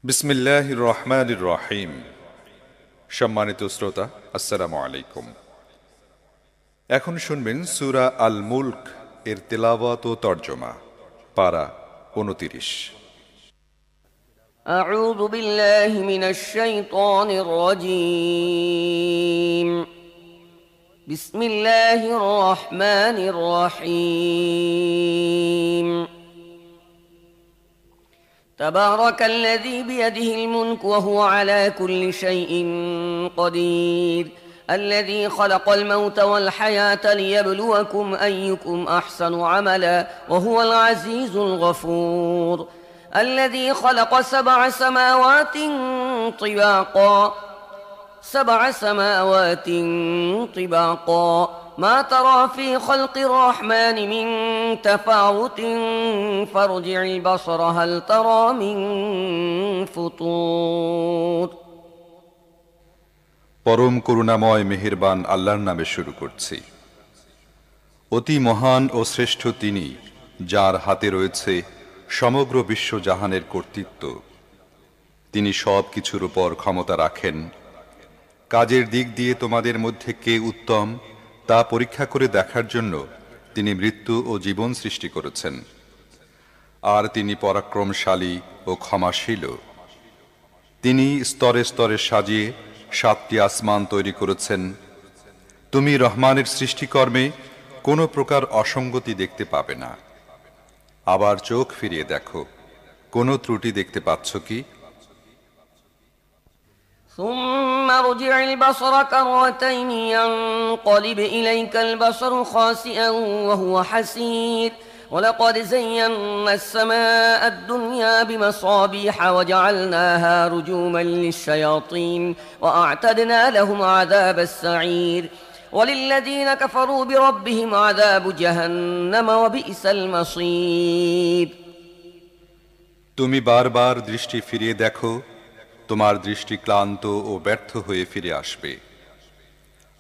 বিসমিল্লাহির রহমানির রহিম। সম্মানিত শ্রোতা, আসসালামু আলাইকুম। এখন শুনবেন সূরা আল মুলক এর তেলাওয়াত ও তরজমা। পারা 29। أعوذ بالله من الشيطان الرجيم. بسم الله الرحمن الرحيم. تبارك الذي بيده الملك وهو على كل شيء قدير. الذي خلق الموت والحياة ليبلوكم أيكم أحسن عملا وهو العزيز الغفور. الذي خلق سبع سماوات طباقا ما ترى في خلق الرحمن من تفاوت فارجع البصر هل ترى من فطور. পরম করুণাময় মেহেরবান আল্লাহর নামে শুরু করছি। অতি মহান ও শ্রেষ্ঠ তিনি, যার হাতে রয়েছে সমগ্র বিশ্বজাহানের কর্তৃত্ব। তিনি সব কিছুর উপর ক্ষমতা রাখেন। কাজের দিক দিয়ে তোমাদের মধ্যে কে উত্তম তা পরীক্ষা করে দেখার জন্য তিনি মৃত্যু ও জীবন সৃষ্টি করেছেন। আর তিনি পরাক্রমশালী ও ক্ষমাশীল। তিনি স্তরে স্তরে সাজিয়ে 7টি আসমান তৈরি করেছেন। তুমি রহমানের সৃষ্টিকর্মে কোনো প্রকার অসঙ্গতি দেখতে পাবে না। আবার চোখ ফিরিয়ে দেখো, কোনো ত্রুটি দেখতে পাচ্ছ কি? ثم ارجع البصر كرتين ينقلب إليك البصر خاسئا وهو حسير ولقد زينا السماء الدنيا بمصابيح وجعلناها رجوما للشياطين وأعتدنا لهم عذاب السعير وللذين كفروا بربهم عذاب جهنم وبئس المصير. তুমি বারবার দৃষ্টি ফিরিয়ে দেখো, তোমার দৃষ্টি ক্লান্ত ও ব্যর্থ হয়ে ফিরে আসবে।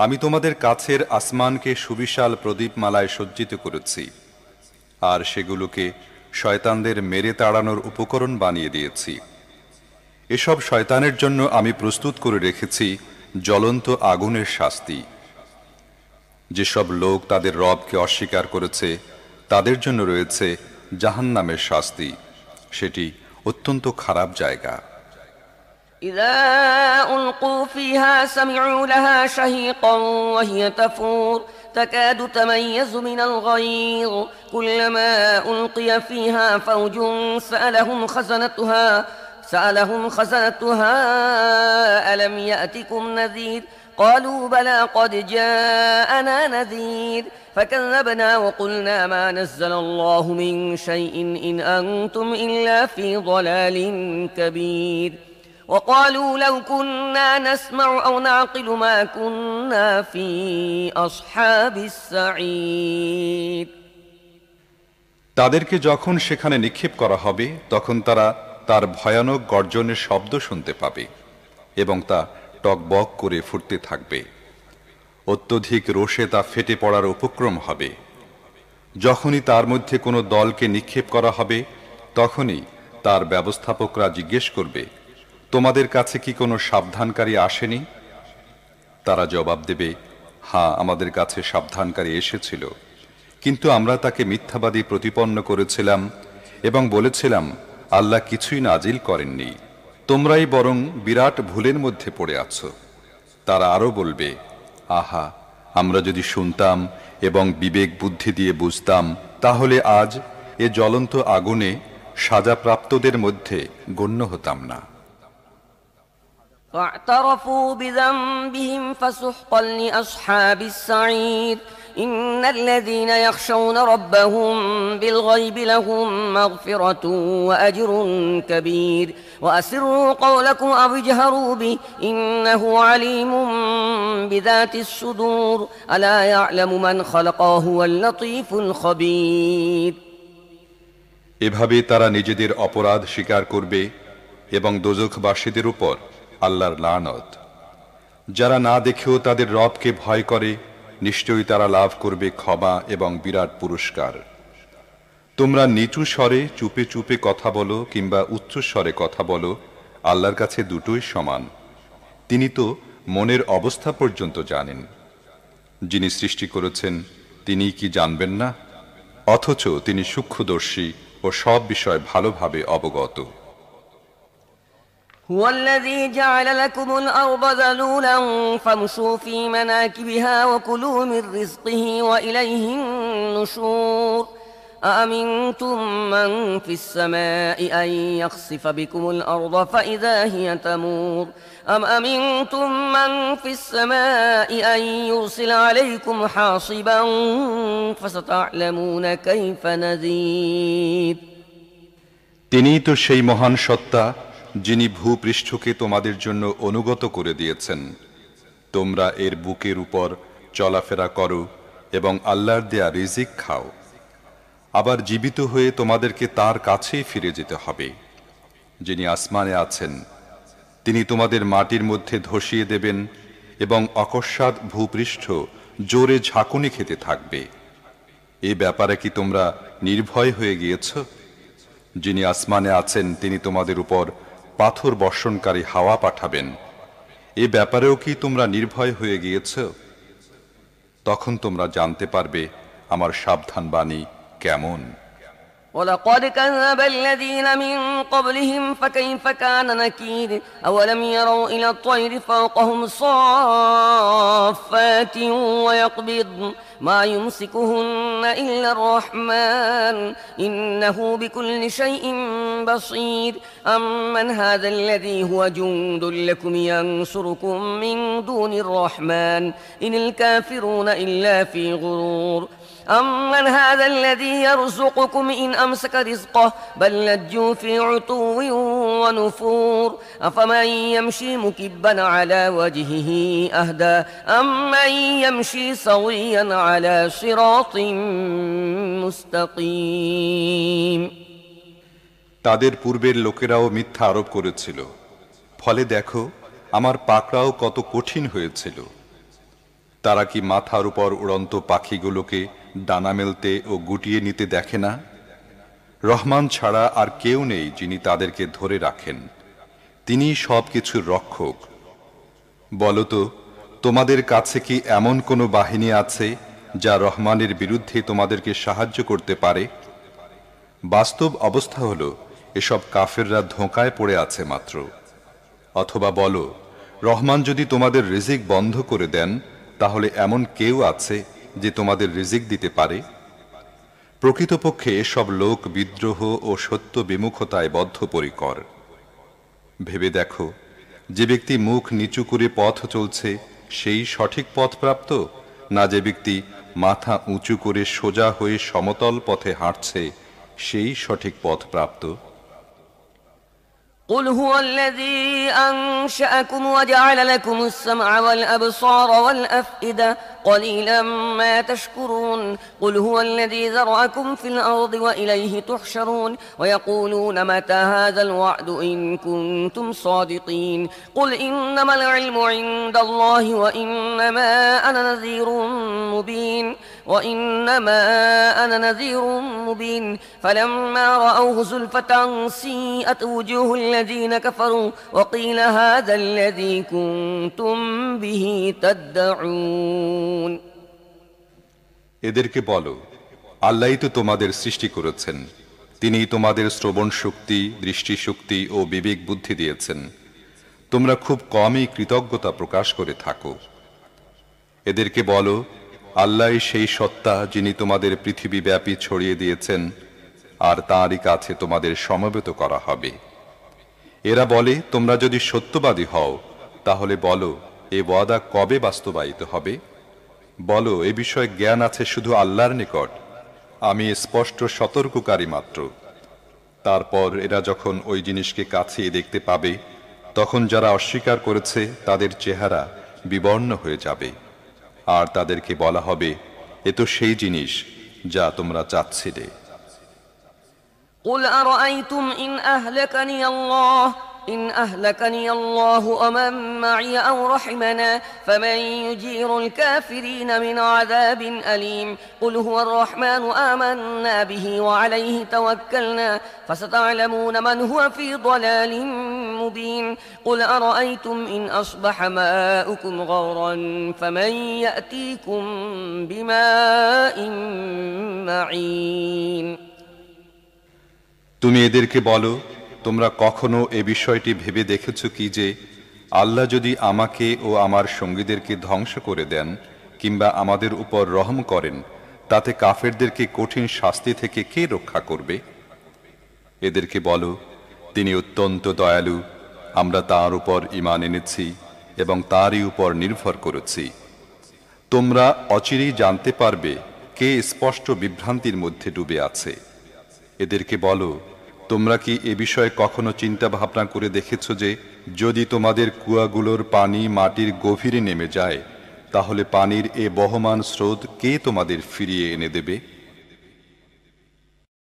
আমি তোমাদের কাছের আসমানকে সুবিশাল প্রদীপমালায় সজ্জিত করেছি, আর সেগুলোকে শয়তানদের মেরে তাড়ানোর উপকরণ বানিয়ে দিয়েছি। এসব শয়তানের জন্য আমি প্রস্তুত করে রেখেছি জ্বলন্ত আগুনের শাস্তি। যেসব লোক তাদের রবকে অস্বীকার করেছে তাদের জন্য রয়েছে জাহান্নামের শাস্তি। সেটি অত্যন্ত খারাপ জায়গা। إذا ألقوا فيها سمعوا لها شهيقا وهي تفور تكاد تميز من الغيظ كلما ألقي فيها فوج سألهم خزنتها ألم يأتكم نذير قالوا بلى قد جاءنا نذير فكذبنا وقلنا ما نزل الله من شيء إن أنتم إلا في ضلال كبير وقالوا لو كنا نسمع أو نعقل ما كنا في أصحاب السعير. তাদেরকে যখন সেখানে নিক্ষেপ করা হবে তখন তারা তার ভয়ানক গর্জনের শব্দ শুনতে পাবে এবং তা টকবক করে ফুটতে থাকবে। অত্যধিক রোষে তা ফেটে পড়ার উপক্রম হবে। যখনই তার মধ্যে কোনো দলকে নিক্ষেপ করা হবে তখনই তার ব্যবস্থাপকরা জিজ্ঞেস করবে, তোমাদের কাছে কি কোনো সাবধানকারী আসেনি? তারা জবাব দেবে, হ্যাঁ, আমাদের কাছে সাবধানকারী এসেছিল, কিন্তু আমরা তাকে মিথ্যাবাদী প্রতিপন্ন করেছিলাম এবং বলেছিলাম আল্লাহ কিছুই নাজিল করেননি, তোমরাই বরং বিরাট ভুলের মধ্যে পড়ে আছো। তারা আরো বলবে, আহা, আমরা যদি শুনতাম এবং বিবেক বুদ্ধি দিয়ে বুঝতাম তাহলে আজ এ জ্বলন্ত আগুনে সাজাপ্রাপ্তদের মধ্যে গণ্য হতাম না। فاعترفوا بذنبهم فسحقا لأصحاب السعير إن الذين يخشون ربهم بالغيب لهم مغفرة وأجر كبير وأسروا قولكم أو اجهروا به إنه عليم بذات الصدور ألا يعلم من خلق وهو اللطيف الخبير. এভাবে তারা নিজেদের অপরাধ স্বীকার করবে এবং দোজখবাসীদের উপর আল্লাহর লানত। যারা না দেখেও তাদের রবকে ভয় করে নিশ্চয়ই তারা লাভ করবে ক্ষমা এবং বিরাট পুরস্কার। তোমরা নিচু স্বরে চুপে চুপে কথা বলো কিংবা উচ্চ স্বরে কথা বলো, আল্লাহর কাছে দুটোই সমান। তিনি তো মনের অবস্থা পর্যন্ত জানেন। যিনি সৃষ্টি করেছেন তিনি কি জানবেন না? অথচ তিনি সূক্ষ্মদর্শী ও সব বিষয় ভালোভাবে অবগত। هو الذي جعل لكم الأرض ذلولا فامشوا في مناكبها وكلوا من رزقه وإليه النشور أأمنتم من في السماء أن يخسف بكم الأرض فإذا هي تمور أم أمنتم من في السماء أن يرسل عليكم حاصبا فستعلمون كيف نذير তিনিই তো সেই মহান সত্তা যিনি ভূপৃষ্ঠকে তোমাদের জন্য অনুগত করে দিয়েছেন। তোমরা এর বুকের উপর চলাফেরা করো এবং আল্লাহর দেয়া রিজিক খাও। আবার জীবিত হয়ে তোমাদেরকে তার কাছেই ফিরে যেতে হবে। যিনি আসমানে আছেন তিনি তোমাদের মাটির মধ্যে ধসিয়ে দেবেন এবং অকস্মাৎ ভূপৃষ্ঠ জোরে ঝাঁকুনি খেতে থাকবে। এ ব্যাপারে কি তোমরা নির্ভয় হয়ে গিয়েছ? যিনি আসমানে আছেন তিনি তোমাদের উপর পাথর বর্ষণকারী হাওয়া পাঠাবেন। এ ব্যাপারেও কি তোমরা নির্ভয় হয়ে গিয়েছ? তখন তোমরা জানতে পারবে আমার সাবধান বাণী কেমন। ولقد كذب الذين من قبلهم فكيف كان نكير أولم يروا إلى الطير فوقهم صافات ويقبض ما يمسكهن إلا الرحمن إنه بكل شيء بصير أمن هذا الذي هو جند لكم ينصركم من دون الرحمن إن الكافرون إلا في غرور أمن هذا الذي يرزقكم إن أمسك رزقه بل لجوا في عتو ونفور أفمن يمشي مكبا على وجهه أهدى أمن يمشي سويا على صراط مستقيم তাদের পূর্বের লোকেরাও মিথ্যা আরোপ করেছিল, ফলে দেখো আমার পাকড়াও কত কঠিন হয়েছিল। তারা কি মাথার উপর উড়ন্ত পাখিগুলোকে ডানা মেলতে ও গুটিয়ে নিতে দেখে না? রহমান ছাড়া আর কেউ নেই যিনি তাদেরকে ধরে রাখেন। তিনি সবকিছুর রক্ষক। বলতো, তোমাদের কাছে কি এমন কোনো বাহিনী আছে যা রহমানের বিরুদ্ধে তোমাদেরকে সাহায্য করতে পারে? বাস্তব অবস্থা হলো এসব কাফেররা ধোঁকায় পড়ে আছে মাত্র। অথবা বলো, রহমান যদি তোমাদের রিজিক বন্ধ করে দেন তাহলে এমন কেউ আছে যে তোমাদের রিজিক দিতে পারে? প্রকৃতপক্ষে এসব লোক বিদ্রোহ ও সত্য বিমুখতায় বদ্ধপরিকর। ভেবে দেখো, যে ব্যক্তি মুখ নিচু করে পথ চলছে সেই সঠিক পথ প্রাপ্ত, না যে ব্যক্তি মাথা উঁচু করে সোজা হয়ে সমতল পথে হাঁটছে সেই সঠিক পথ প্রাপ্ত? قل هو الذي أنشأكم وجعل لكم السمع والأبصار والأفئدة قليلا ما تشكرون قل هو الذي ذرأكم في الأرض وإليه تحشرون ويقولون متى هذا الوعد إن كنتم صادقين قل إنما العلم عند الله وإنما أنا نذير مبين فلما رأوه زلفة سيئت وجوه الذين كفروا وقيل هذا الذي كنتم به تدعون এদেরকে বলো, আল্লাহই তো তোমাদের সৃষ্টি করেছেন। তিনি তোমাদের শ্রবণ শক্তি, দৃষ্টি শক্তি ও বিবেক বুদ্ধি দিয়েছেন। তোমরা খুব কমই কৃতজ্ঞতা প্রকাশ করে থাকো। এদেরকে বলো, আল্লাহই সেই সত্তা যিনি তোমাদের পৃথিবী ব্যাপী ছড়িয়ে দিয়েছেন, আর তাঁরই কাছে তোমাদের সমবেত করা হবে। এরা বলে, তোমরা যদি সত্যবাদী হও তাহলে বলো, এ ওয়াদা কবে বাস্তবায়িত হবে? বলো, এ বিষয়ে জ্ঞান আছে শুধু আল্লাহর নিকট। আমি স্পষ্ট সতর্ককারী মাত্র। তারপর এরা যখন ওই জিনিসকে কাছে দেখতে পাবে তখন যারা অস্বীকার করেছে তাদের চেহারা বিবর্ণ হয়ে যাবে, আর তাদেরকে বলা হবে, এ তো সেই জিনিস যা তোমরা চাচ্ছিলে। قل أرأيتم إن أهلكني الله إن أهلكني الله ومن معي أو رحمنا فمن يجير الكافرين من عذاب أليم قل هو الرحمن آمنا به وعليه توكلنا فستعلمون من هو في ضلال مبين قل أرأيتم إن أصبح ماؤكم غورا فمن يأتيكم بماء معين তুমি এদেরকে বলো, তোমরা কখনো এ বিষয়টি ভেবে দেখেছো কি যে আল্লাহ যদি আমাকে ও আমার সঙ্গীদেরকে ধ্বংস করে দেন কিংবা আমাদের উপর রহম করেন, তাতে কাফেরদেরকে কঠিন শাস্তি থেকে কে রক্ষা করবে? এদেরকে বলো, তিনি অত্যন্ত দয়ালু, আমরা তাঁর উপর ঈমান এনেছি এবং তাঁরই উপর নির্ভর করেছি। তোমরা অচিরেই জানতে পারবে কে স্পষ্ট বিভ্রান্তির মধ্যে ডুবে আছে। এদেরকে বলো, তোমরা কি এ বিষয়ে কখনো চিন্তা ভাবনা করে দেখেছো যে যদি তোমাদের কুয়াগুলোর পানি মাটির গভীরে নেমে যায়, তাহলে পানির এ বহমান স্রোত কে তোমাদের ফিরিয়ে এনে দেবে?